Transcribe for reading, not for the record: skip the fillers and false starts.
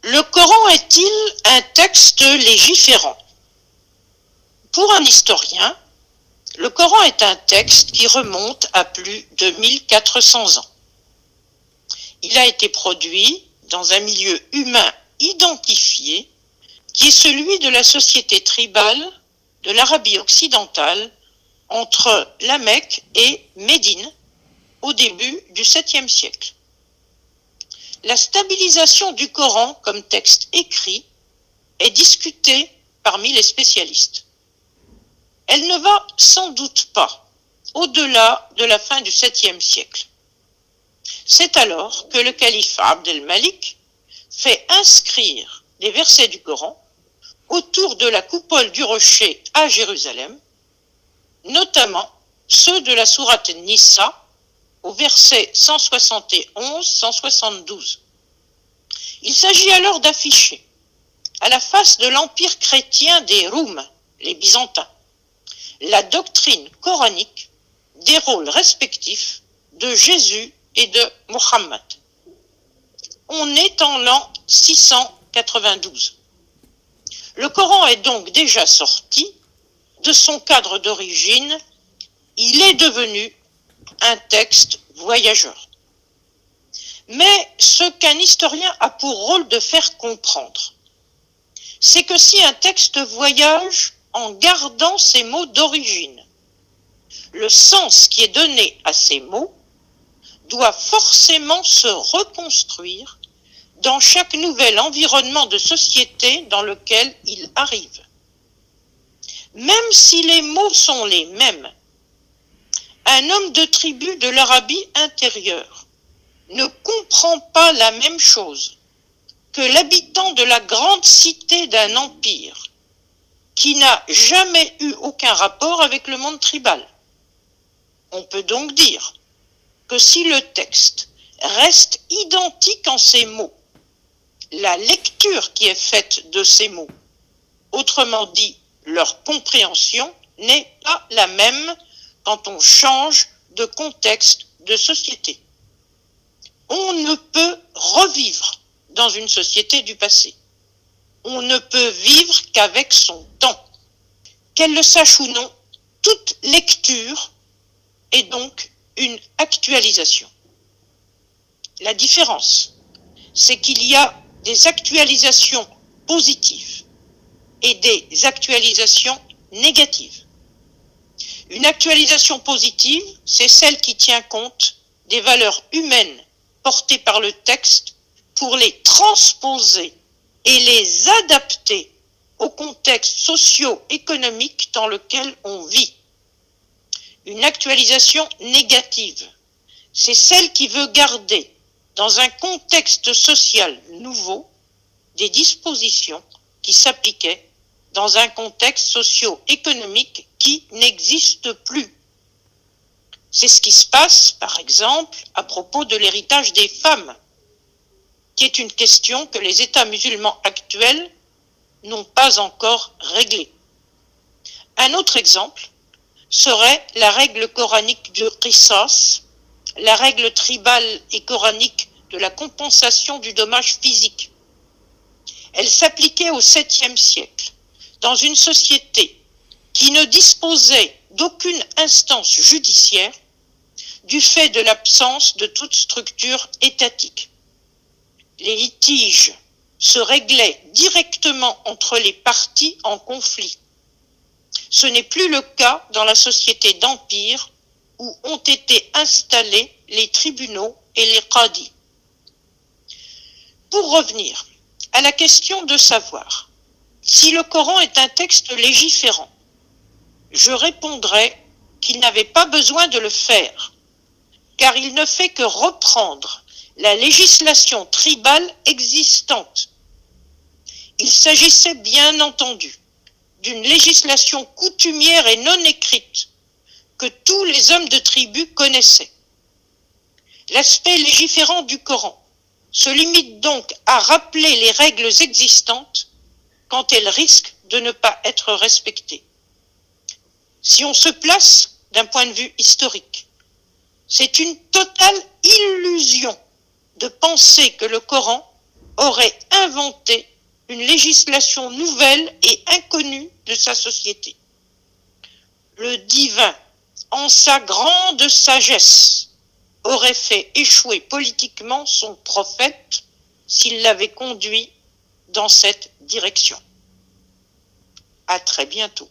Le Coran est-il un texte légiférant? Pour un historien, le Coran est un texte qui remonte à plus de 1400 ans. Il a été produit dans un milieu humain identifié qui est celui de la société tribale de l'Arabie occidentale entre la Mecque et Médine au début du 7e siècle. La stabilisation du Coran comme texte écrit est discutée parmi les spécialistes. Elle ne va sans doute pas au-delà de la fin du 7e siècle. C'est alors que le calife Abd el-Malik fait inscrire les versets du Coran autour de la coupole du rocher à Jérusalem, notamment ceux de la sourate Nisa au verset 171-172. Il s'agit alors d'afficher, à la face de l'empire chrétien des Roums, les Byzantins, la doctrine coranique des rôles respectifs de Jésus et de Mohammed. On est en l'an 692. Le Coran est donc déjà sorti de son cadre d'origine, il est devenu un texte voyageur. Mais ce qu'un historien a pour rôle de faire comprendre, c'est que si un texte voyage en gardant ses mots d'origine, le sens qui est donné à ces mots doit forcément se reconstruire dans chaque nouvel environnement de société dans lequel il arrive. Même si les mots sont les mêmes, un homme de tribu de l'Arabie intérieure ne comprend pas la même chose que l'habitant de la grande cité d'un empire qui n'a jamais eu aucun rapport avec le monde tribal. On peut donc dire que si le texte reste identique en ses mots, la lecture qui est faite de ces mots, autrement dit leur compréhension, n'est pas la même quand on change de contexte de société. On ne peut revivre dans une société du passé. On ne peut vivre qu'avec son temps. Qu'elle le sache ou non, toute lecture est donc une actualisation. La différence, c'est qu'il y a des actualisations positives et des actualisations négatives. Une actualisation positive, c'est celle qui tient compte des valeurs humaines portées par le texte pour les transposer et les adapter au contexte socio-économique dans lequel on vit. Une actualisation négative, c'est celle qui veut garder dans un contexte social nouveau des dispositions qui s'appliquaient dans un contexte socio-économique qui n'existe plus. C'est ce qui se passe, par exemple, à propos de l'héritage des femmes, qui est une question que les États musulmans actuels n'ont pas encore réglée. Un autre exemple serait la règle coranique du qisas, la règle tribale et coranique de la compensation du dommage physique. Elle s'appliquait au 7e siècle, dans une société qui ne disposait d'aucune instance judiciaire du fait de l'absence de toute structure étatique. Les litiges se réglaient directement entre les parties en conflit. Ce n'est plus le cas dans la société d'empire où ont été installés les tribunaux et les qadis. Pour revenir à la question de savoir si le Coran est un texte légiférant, je répondrai qu'il n'avait pas besoin de le faire, car il ne fait que reprendre la législation tribale existante. Il s'agissait bien entendu d'une législation coutumière et non écrite que tous les hommes de tribu connaissaient. L'aspect légiférant du Coran se limite donc à rappeler les règles existantes quand elles risquent de ne pas être respectées. Si on se place d'un point de vue historique, c'est une totale illusion de penser que le Coran aurait inventé une législation nouvelle et inconnue de sa société. Le divin, en sa grande sagesse, aurait fait échouer politiquement son prophète s'il l'avait conduit dans cette direction. À très bientôt.